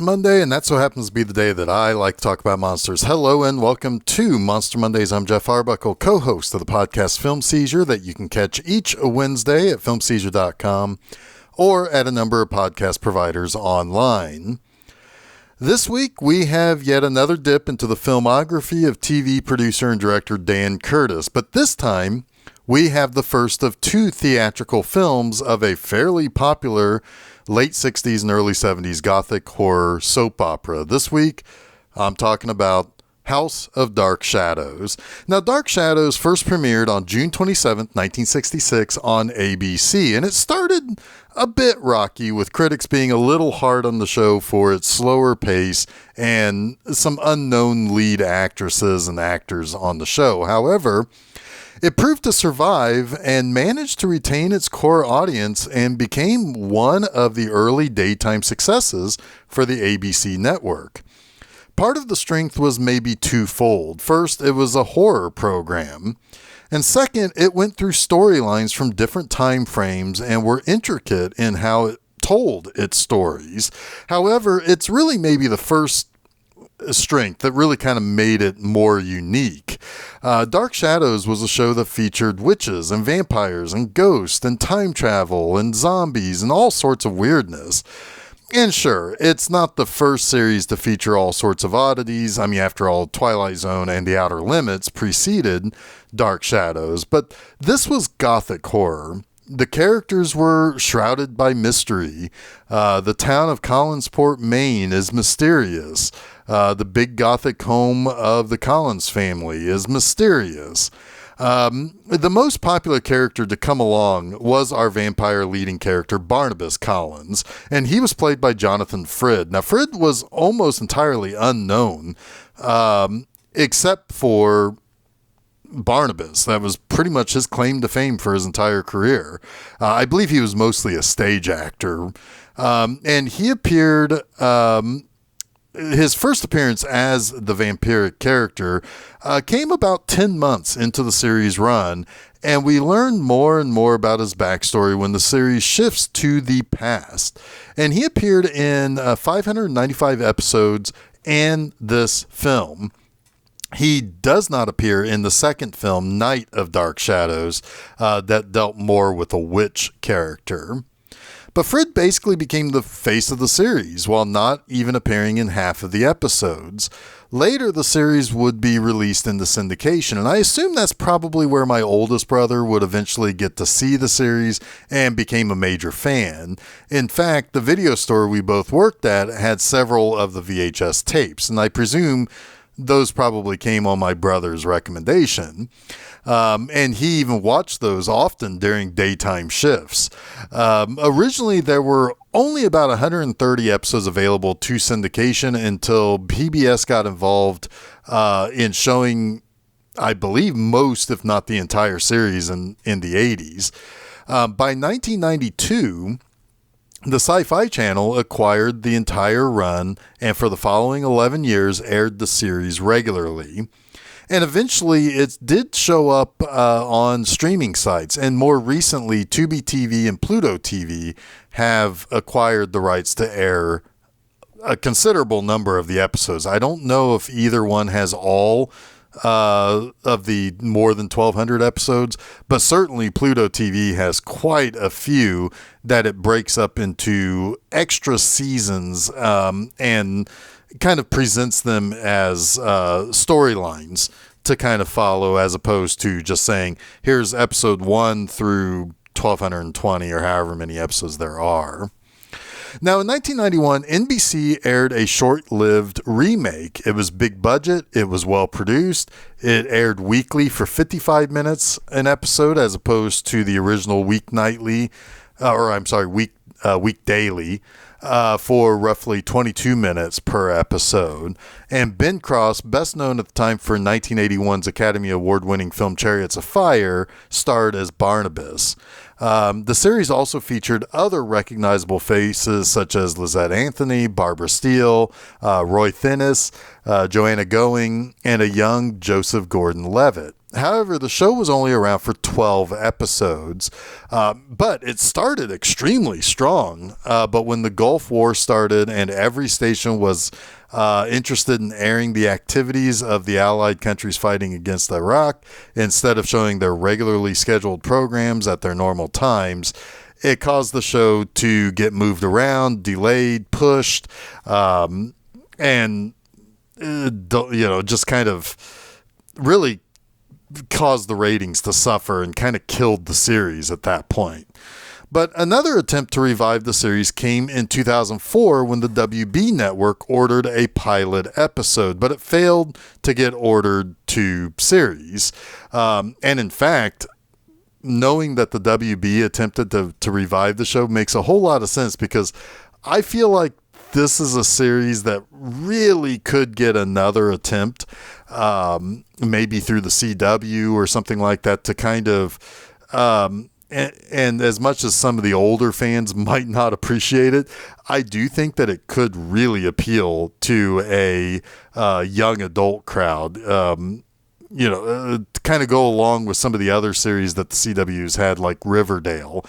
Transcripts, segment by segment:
It's Monday, and that so happens to be the day that I like to talk about monsters. Hello, and welcome to Monster Mondays. I'm Jeff Arbuckle, co-host of the podcast Film Seizure, that you can catch each Wednesday at filmseizure.com or at a number of podcast providers online. This week, we have yet another dip into the filmography of TV producer and director Dan Curtis, but this time, we have the first of two theatrical films of a fairly popular late 60s and early 70s gothic horror soap opera. This week, I'm talking about House of Dark Shadows. Now, Dark Shadows first premiered on June 27th, 1966 on ABC, and it started a bit rocky, with critics being a little hard on the show for its slower pace and some unknown lead actresses and actors on the show. However, it proved to survive and managed to retain its core audience and became one of the early daytime successes for the ABC network. Part of the strength was maybe twofold. First, it was a horror program. And second, it went through storylines from different time frames and were intricate in how it told its stories. However, it's really maybe the first strength that really kind of made it more unique. Dark Shadows was a show that featured witches and vampires and ghosts and time travel and zombies and all sorts of weirdness. And sure, it's not the first series to feature all sorts of oddities. I mean, after all, Twilight Zone and The Outer Limits preceded Dark Shadows, but this was gothic horror. The characters were shrouded by mystery. The town of Collinsport, Maine is mysterious. The big gothic home of the Collins family is mysterious. The most popular character to come along was our vampire leading character, Barnabas Collins, and he was played by Jonathan Frid. Now, Frid was almost entirely unknown, except for Barnabas. That was pretty much his claim to fame for his entire career. I believe he was mostly a stage actor. And he appeared, his first appearance as the vampiric character came about 10 months into the series run, and we learn more and more about his backstory when the series shifts to the past. And he appeared in 595 episodes and this film. He does not appear in the second film, Night of Dark Shadows, that dealt more with a witch character. But Frid basically became the face of the series, while not even appearing in half of the episodes. Later, the series would be released into syndication, and I assume that's probably where my oldest brother would eventually get to see the series and became a major fan. In fact, the video store we both worked at had several of the VHS tapes, and I presume those probably came on my brother's recommendation. And he even watched those often during daytime shifts. Originally, there were only about 130 episodes available to syndication until PBS got involved in showing, I believe, most, if not the entire series in the 80s. By 1992, the Sci-Fi Channel acquired the entire run, and for the following 11 years aired the series regularly. And eventually it did show up on streaming sites, and more recently Tubi TV and Pluto TV have acquired the rights to air a considerable number of the episodes. I don't know if either one has all of the more than 1,200 episodes, but certainly Pluto TV has quite a few that it breaks up into extra seasons and kind of presents them as storylines to kind of follow, as opposed to just saying, here's episode 1 through 1,220 or however many episodes there are. Now, in 1991, NBC aired a short-lived remake. It was big budget. It was well-produced. It aired weekly for 55 minutes an episode, as opposed to the original weekdaily, for roughly 22 minutes per episode. And Ben Cross, best known at the time for 1981's Academy Award-winning film Chariots of Fire, starred as Barnabas. The series also featured other recognizable faces such as Lizette Anthony, Barbara Steele, Roy Thinnis, Joanna Going, and a young Joseph Gordon-Levitt. However, the show was only around for 12 episodes, but it started extremely strong. But when the Gulf War started and every station was interested in airing the activities of the Allied countries fighting against Iraq, instead of showing their regularly scheduled programs at their normal times, it caused the show to get moved around, delayed, pushed, and just kind of really caused the ratings to suffer and kind of killed the series at that point. But another attempt to revive the series came in 2004 when the WB network ordered a pilot episode, but it failed to get ordered to series. And in fact, knowing that the WB attempted to revive the show makes a whole lot of sense, because I feel like this is a series that really could get another attempt, maybe through the CW or something like that, to kind of, and as much as some of the older fans might not appreciate it, I do think that it could really appeal to a young adult crowd, to kind of go along with some of the other series that the CW's had, like Riverdale.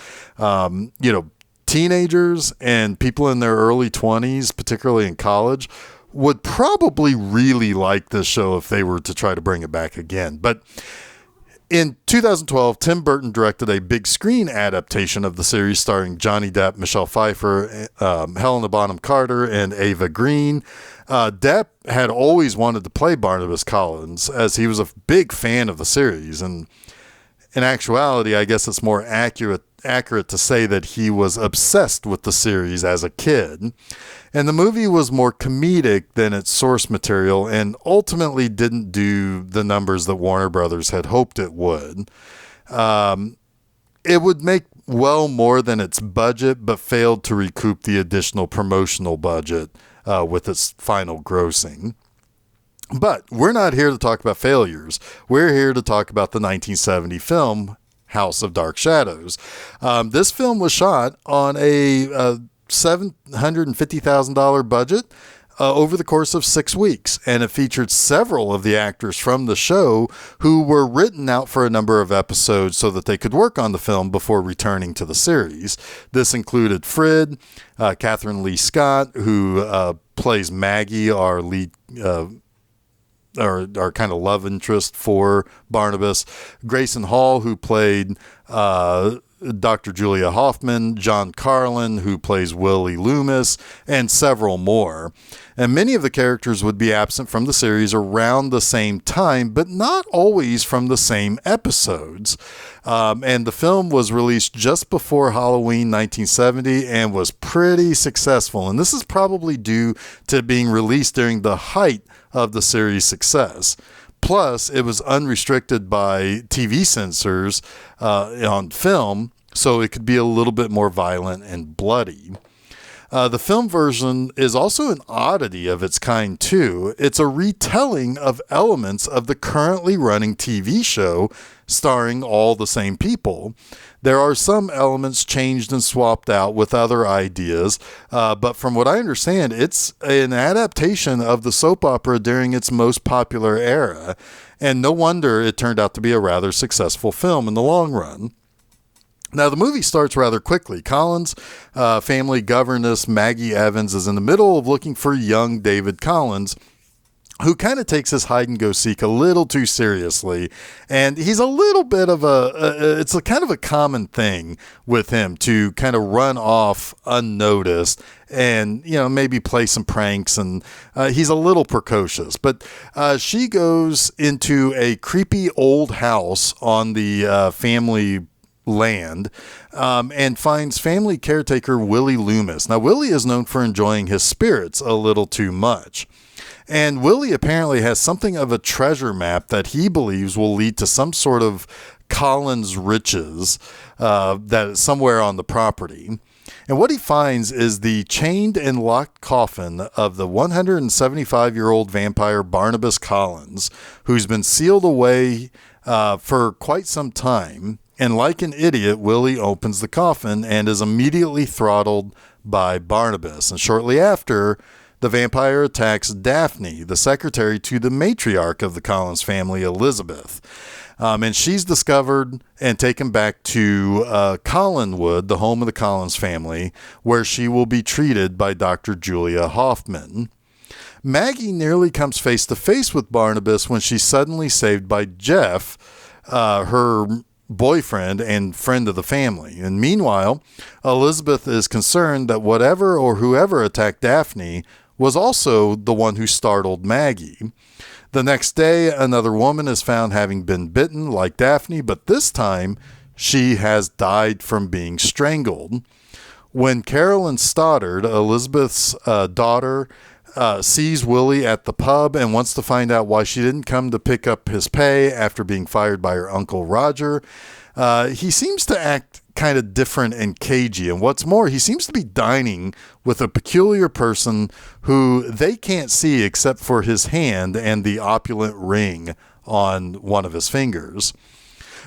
Teenagers and people in their early 20s, particularly in college, would probably really like this show if they were to try to bring it back again. But in 2012, Tim Burton directed a big screen adaptation of the series starring Johnny Depp, Michelle Pfeiffer, Helena Bonham Carter, and Ava Green. Depp had always wanted to play Barnabas Collins, as he was a big fan of the series. And in actuality, I guess it's more accurate to say that he was obsessed with the series as a kid. And the movie was more comedic than its source material and ultimately didn't do the numbers that Warner Brothers had hoped it would. It would make well more than its budget, but failed to recoup the additional promotional budget with its final grossing. But we're not here to talk about failures. We're here to talk about the 1970 film House of Dark Shadows. This film was shot on a $750,000 budget over the course of 6 weeks, and it featured several of the actors from the show who were written out for a number of episodes so that they could work on the film before returning to the series. This included Frid, Catherine Lee Scott, who plays Maggie, our lead our kind of love interest for Barnabas, Grayson Hall, who played Dr. Julia Hoffman, John Carlin, who plays Willie Loomis, and several more. And many of the characters would be absent from the series around the same time, but not always from the same episodes. And the film was released just before Halloween 1970 and was pretty successful. And this is probably due to being released during the height of the series' success. Plus, it was unrestricted by TV censors on film, so it could be a little bit more violent and bloody. The film version is also an oddity of its kind, too. It's a retelling of elements of the currently running TV show starring all the same people. There are some elements changed and swapped out with other ideas, but from what I understand, it's an adaptation of the soap opera during its most popular era, and no wonder it turned out to be a rather successful film in the long run. Now, the movie starts rather quickly. Collins' family governess, Maggie Evans, is in the middle of looking for young David Collins, who kind of takes his hide-and-go-seek a little too seriously. And he's a little bit of it's a kind of a common thing with him to kind of run off unnoticed and, maybe play some pranks. And he's a little precocious. But she goes into a creepy old house on the family land and finds family caretaker Willie Loomis. Now, Willie is known for enjoying his spirits a little too much. And Willie apparently has something of a treasure map that he believes will lead to some sort of Collins riches that is somewhere on the property. And what he finds is the chained and locked coffin of the 175-year-old vampire Barnabas Collins, who's been sealed away for quite some time. And like an idiot, Willie opens the coffin and is immediately throttled by Barnabas. And shortly after, the vampire attacks Daphne, the secretary to the matriarch of the Collins family, Elizabeth. And she's discovered and taken back to Collinwood, the home of the Collins family, where she will be treated by Dr. Julia Hoffman. Maggie nearly comes face to face with Barnabas when she's suddenly saved by Jeff, her boyfriend and friend of the family. And meanwhile, Elizabeth is concerned that whatever or whoever attacked Daphne was also the one who startled Maggie. The next day, another woman is found having been bitten like Daphne, but this time she has died from being strangled. When Carolyn Stoddard, Elizabeth's daughter, sees Willie at the pub and wants to find out why she didn't come to pick up his pay after being fired by her uncle Roger, he seems to act kind of different and cagey. And what's more, he seems to be dining with a peculiar person who they can't see except for his hand and the opulent ring on one of his fingers.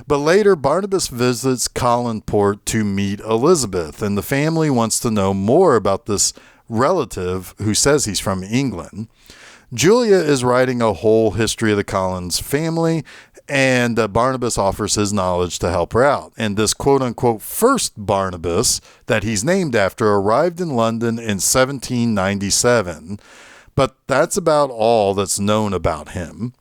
But later, Barnabas visits Collinsport to meet Elizabeth, and the family wants to know more about this relative who says he's from England. Julia is writing a whole history of the Collins family, and Barnabas offers his knowledge to help her out. And this quote-unquote first Barnabas that he's named after arrived in London in 1797, but that's about all that's known about him.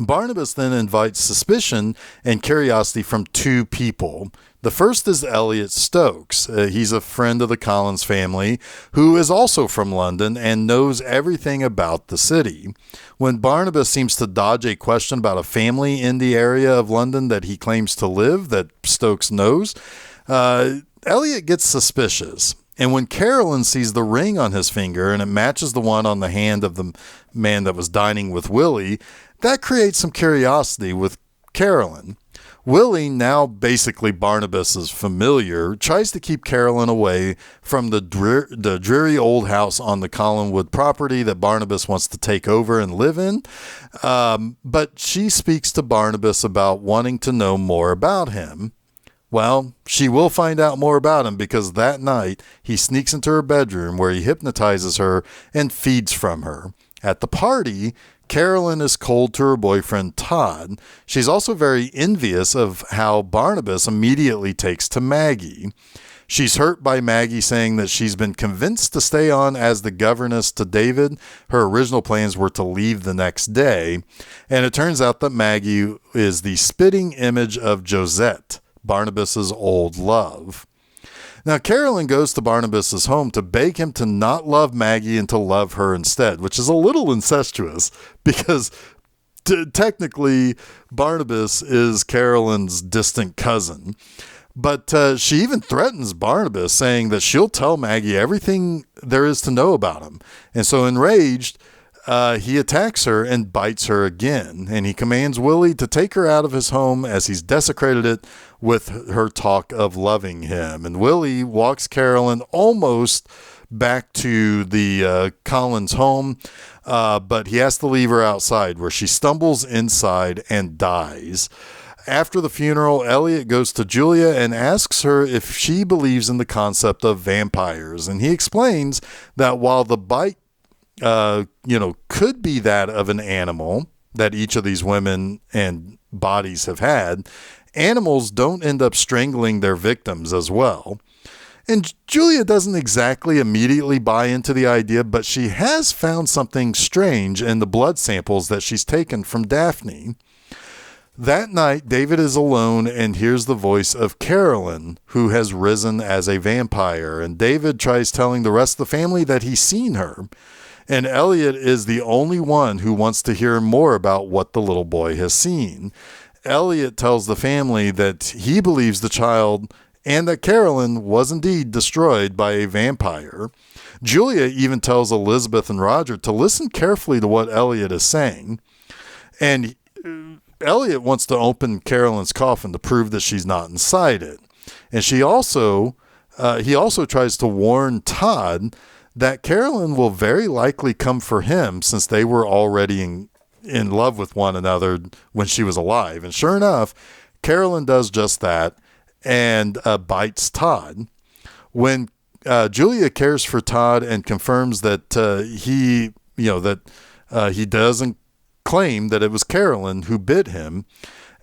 Barnabas then invites suspicion and curiosity from two people. The first is Elliot Stokes. He's a friend of the Collins family who is also from London and knows everything about the city. When Barnabas seems to dodge a question about a family in the area of London that he claims to live, that Stokes knows, Elliot gets suspicious. And when Carolyn sees the ring on his finger and it matches the one on the hand of the man that was dining with Willie, that creates some curiosity with Carolyn. Willie, now basically Barnabas's familiar, tries to keep Carolyn away from the dreary old house on the Collinwood property that Barnabas wants to take over and live in. But she speaks to Barnabas about wanting to know more about him. Well, she will find out more about him because that night he sneaks into her bedroom where he hypnotizes her and feeds from her. At the party, Carolyn is cold to her boyfriend, Todd. She's also very envious of how Barnabas immediately takes to Maggie. She's hurt by Maggie saying that she's been convinced to stay on as the governess to David. Her original plans were to leave the next day. And it turns out that Maggie is the spitting image of Josette, Barnabas's old love. Now, Carolyn goes to Barnabas's home to beg him to not love Maggie and to love her instead, which is a little incestuous because technically Barnabas is Carolyn's distant cousin. But she even threatens Barnabas, saying that she'll tell Maggie everything there is to know about him. And so enraged, he attacks her and bites her again. And he commands Willie to take her out of his home as he's desecrated it with her talk of loving him. And Willie walks Carolyn almost back to the Collins home, but he has to leave her outside where she stumbles inside and dies. After the funeral, Elliot goes to Julia and asks her if she believes in the concept of vampires. And he explains that while the bite, could be that of an animal that each of these women and bodies have had, animals don't end up strangling their victims as well. And Julia doesn't exactly immediately buy into the idea, but she has found something strange in the blood samples that she's taken from Daphne. That night, David is alone and hears the voice of Carolyn, who has risen as a vampire. And David tries telling the rest of the family that he's seen her. And Elliot is the only one who wants to hear more about what the little boy has seen. Elliot tells the family that he believes the child and that Carolyn was indeed destroyed by a vampire. Julia even tells Elizabeth and Roger to listen carefully to what Elliot is saying. And Elliot wants to open Carolyn's coffin to prove that she's not inside it. And he also tries to warn Todd that Carolyn will very likely come for him since they were already in love with one another when she was alive. And sure enough, Carolyn does just that and bites Todd. When Julia cares for Todd and confirms that he doesn't claim that it was Carolyn who bit him,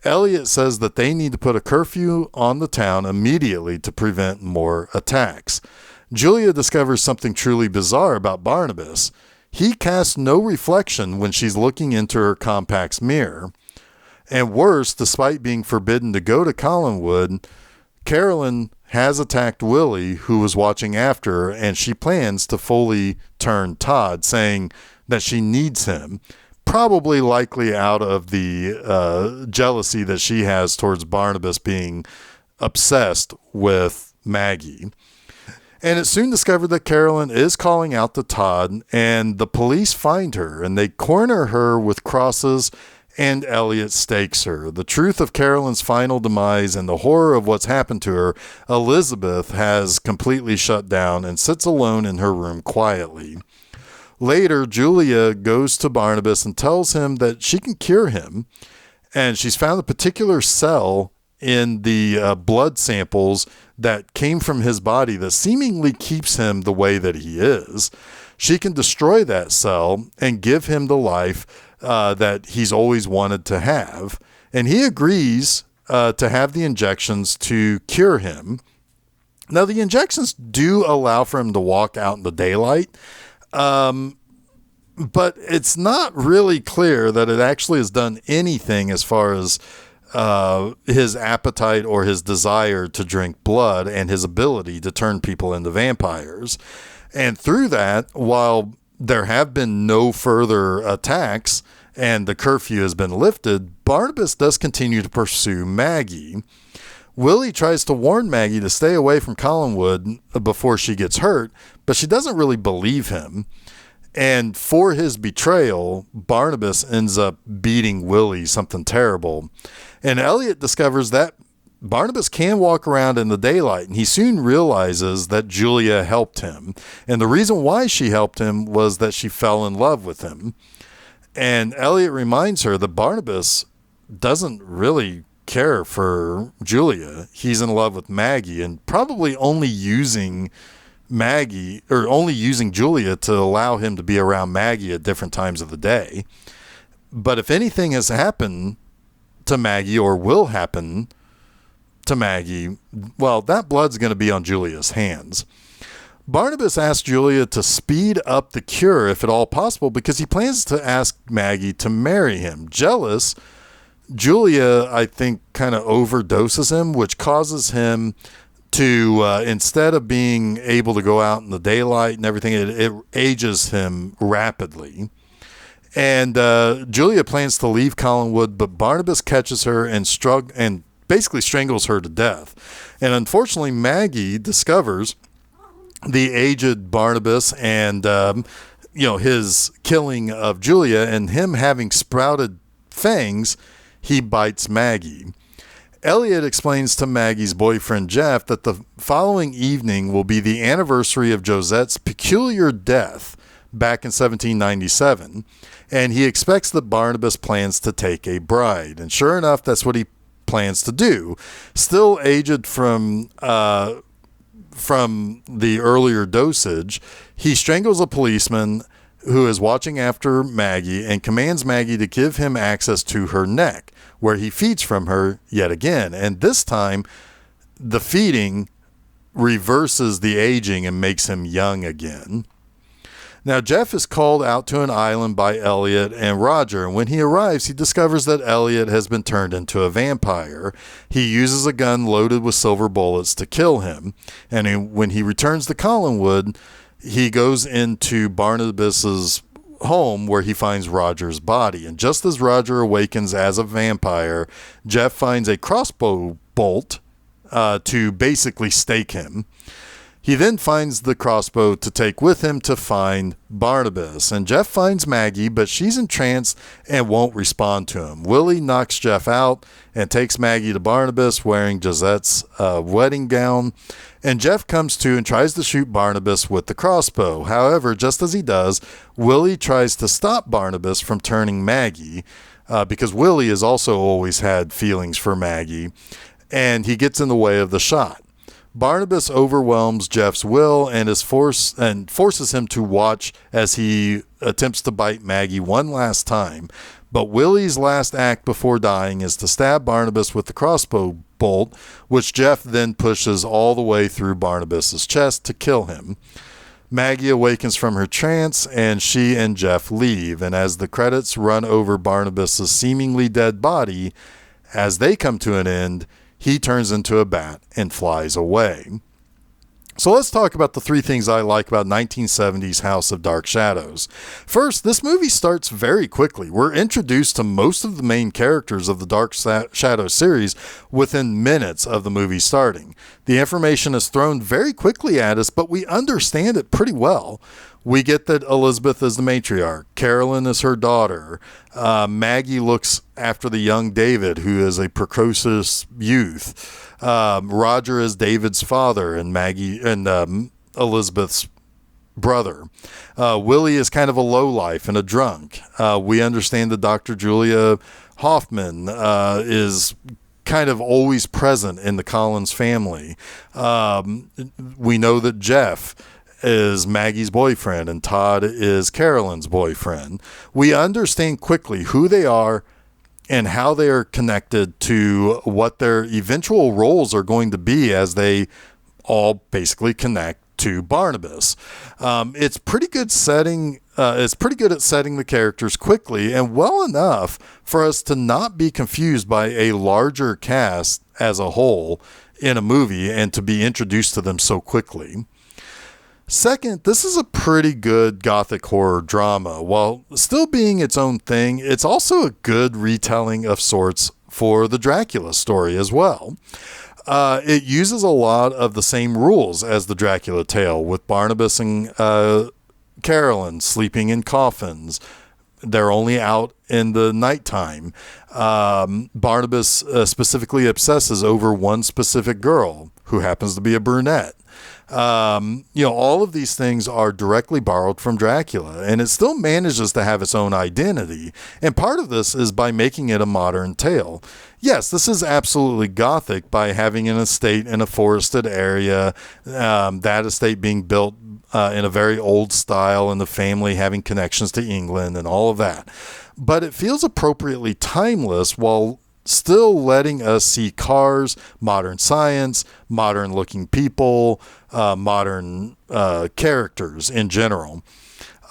Elliot says that they need to put a curfew on the town immediately to prevent more attacks. Julia discovers something truly bizarre about Barnabas. He casts no reflection when she's looking into her compact's mirror. And worse, despite being forbidden to go to Collinwood, Carolyn has attacked Willie, who was watching after her, and she plans to fully turn Todd, saying that she needs him, probably likely out of the jealousy that she has towards Barnabas being obsessed with Maggie. And it's soon discovered that Carolyn is calling out to Todd, and the police find her, and they corner her with crosses, and Elliot stakes her. The truth of Carolyn's final demise and the horror of what's happened to her, Elizabeth has completely shut down and sits alone in her room quietly. Later, Julia goes to Barnabas and tells him that she can cure him, and she's found a particular cell in the blood samples that came from his body that seemingly keeps him the way that he is. She can destroy that cell and give him the life that he's always wanted to have. And he agrees to have the injections to cure him. Now, the injections do allow for him to walk out in the daylight, but it's not really clear that it actually has done anything as far as his appetite or his desire to drink blood and his ability to turn people into vampires. And through that, while there have been no further attacks and the curfew has been lifted, Barnabas does continue to pursue Maggie. Willie tries to warn Maggie to stay away from Collinwood before she gets hurt, but she doesn't really believe him. And for his betrayal, Barnabas ends up beating Willie something terrible. And Elliot discovers that Barnabas can walk around in the daylight, and he soon realizes that Julia helped him. And the reason why she helped him was that she fell in love with him. And Elliot reminds her that Barnabas doesn't really care for Julia. He's in love with Maggie and probably only using Julia to allow him to be around Maggie at different times of the day. But if anything has happened to Maggie or will happen to Maggie, well, that blood's going to be on Julia's hands. Barnabas asks Julia to speed up the cure if at all possible because he plans to ask Maggie to marry him. Jealous, Julia, I think, kind of overdoses him, which causes him to, instead of being able to go out in the daylight and everything, it ages him rapidly. And Julia plans to leave Collinwood, but Barnabas catches her and basically strangles her to death. And unfortunately, Maggie discovers the aged Barnabas and, his killing of Julia, and him having sprouted fangs, he bites Maggie. Elliot explains to Maggie's boyfriend, Jeff, that the following evening will be the anniversary of Josette's peculiar death back in 1797, and he expects that Barnabas plans to take a bride. And sure enough, that's what he plans to do. Still aged from the earlier dosage, he strangles a policeman who is watching after Maggie and commands Maggie to give him access to her neck, where he feeds from her yet again. And this time, the feeding reverses the aging and makes him young again. Now, Jeff is called out to an island by Elliot and Roger, and when he arrives, he discovers that Elliot has been turned into a vampire. He uses a gun loaded with silver bullets to kill him, and when he returns to Collinwood, he goes into Barnabas's home where he finds Roger's body. And just as Roger awakens as a vampire, Jeff finds a crossbow bolt to basically stake him. He then finds the crossbow to take with him to find Barnabas. And Jeff finds Maggie, but she's entranced and won't respond to him. Willie knocks Jeff out and takes Maggie to Barnabas wearing Josette's wedding gown. And Jeff comes to and tries to shoot Barnabas with the crossbow. However, just as he does, Willie tries to stop Barnabas from turning Maggie because Willie has also always had feelings for Maggie. And he gets in the way of the shot. Barnabas overwhelms Jeff's will and forces him to watch as he attempts to bite Maggie one last time. But Willie's last act before dying is to stab Barnabas with the crossbow bolt, which Jeff then pushes all the way through Barnabas's chest to kill him. Maggie awakens from her trance, and she and Jeff leave. And as the credits run over Barnabas's seemingly dead body, as they come to an end, he turns into a bat and flies away. So let's talk about the three things I like about 1970's House of Dark Shadows. First, this movie starts very quickly. We're introduced to most of the main characters of the Dark Shadow series within minutes of the movie starting. The information is thrown very quickly at us, but we understand it pretty well. We get that Elizabeth is the matriarch. Carolyn is her daughter. Maggie looks after the young David, who is a precocious youth. Roger is David's father and Maggie and Elizabeth's brother. Willie is kind of a lowlife and a drunk. We understand that Dr. Julia Hoffman is kind of always present in the Collins family. We know that Jeff is Maggie's boyfriend and Todd is Carolyn's boyfriend. We understand quickly who they are and how they are connected to what their eventual roles are going to be as they all basically connect to Barnabas. It's pretty good setting. It's pretty good at setting the characters quickly and well enough for us to not be confused by a larger cast as a whole in a movie and to be introduced to them so quickly. Second, this is a pretty good gothic horror drama. While still being its own thing, it's also a good retelling of sorts for the Dracula story as well. It uses a lot of the same rules as the Dracula tale, with Barnabas and Carolyn sleeping in coffins. They're only out in the nighttime. Barnabas specifically obsesses over one specific girl who happens to be a brunette. All of these things are directly borrowed from Dracula, and it still manages to have its own identity. And part of this is by making it a modern tale. Yes, this is absolutely gothic by having an estate in a forested area, that estate being built in a very old style, and the family having connections to England and all of that. But it feels appropriately timeless while still letting us see cars, modern science, modern looking people, modern characters in general.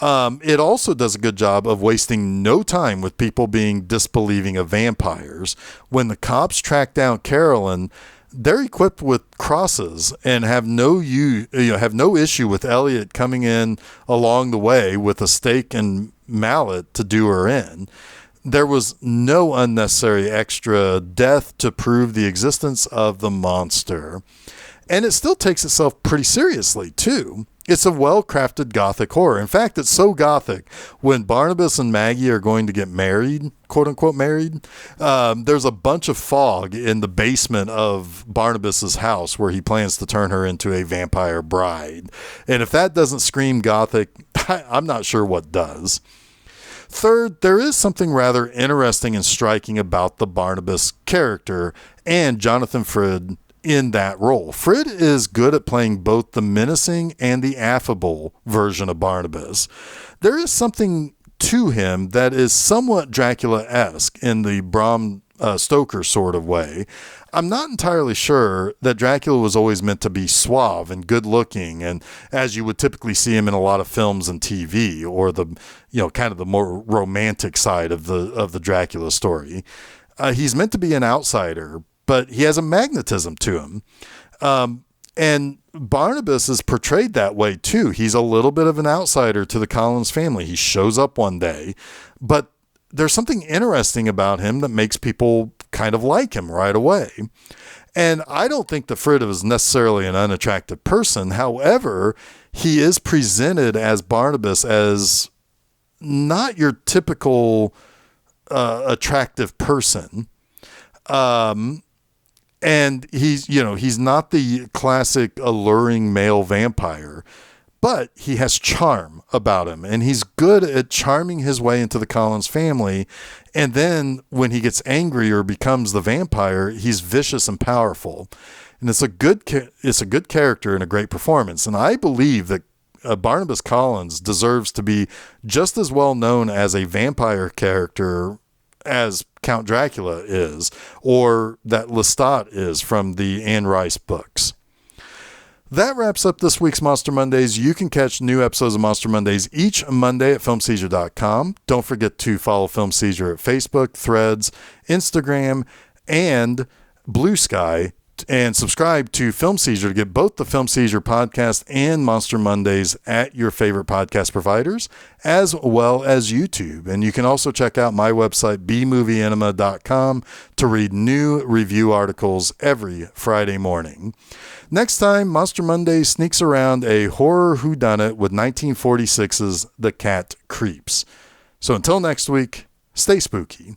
It also does a good job of wasting no time with people being disbelieving of vampires. When the cops track down Carolyn, they're equipped with crosses and have no issue with Elliot coming in along the way with a stake and mallet to do her in. There was no unnecessary extra death to prove the existence of the monster. And it still takes itself pretty seriously, too. It's a well-crafted gothic horror. In fact, it's so gothic, when Barnabas and Maggie are going to get married, quote-unquote married, there's a bunch of fog in the basement of Barnabas's house where he plans to turn her into a vampire bride. And if that doesn't scream gothic, I'm not sure what does. Third, there is something rather interesting and striking about the Barnabas character and Jonathan Frid in that role. Frid is good at playing both the menacing and the affable version of Barnabas. There is something to him that is somewhat Dracula-esque in the Bram Stoker sort of way. I'm not entirely sure that Dracula was always meant to be suave and good looking, and as you would typically see him in a lot of films and TV, or the kind of the more romantic side of the Dracula story. He's meant to be an outsider, but he has a magnetism to him. And Barnabas is portrayed that way too. He's a little bit of an outsider to the Collins family. He shows up one day, but there's something interesting about him that makes people kind of like him right away. And I don't think that Frid is necessarily an unattractive person. However, he is presented as Barnabas as not your typical attractive person. And he's not the classic alluring male vampire, but he has charm about him, and he's good at charming his way into the Collins family. And then when he gets angry or becomes the vampire, he's vicious and powerful. and it's a good character and a great performance. And I believe that Barnabas Collins deserves to be just as well known as a vampire character as Count Dracula is, or that Lestat is from the Anne Rice books. That wraps up this week's Monster Mondays. You can catch new episodes of Monster Mondays each Monday at filmseizure.com. Don't forget to follow Film Seizure at Facebook, Threads, Instagram, and Blue Sky, and subscribe to Film Seizure to get both the Film Seizure podcast and Monster Mondays at your favorite podcast providers, as well as YouTube. And you can also check out my website, bmovieenema.com, to read new review articles every Friday morning. Next time, Monster Monday sneaks around a horror whodunit with 1946's The Cat Creeps. So until next week, stay spooky.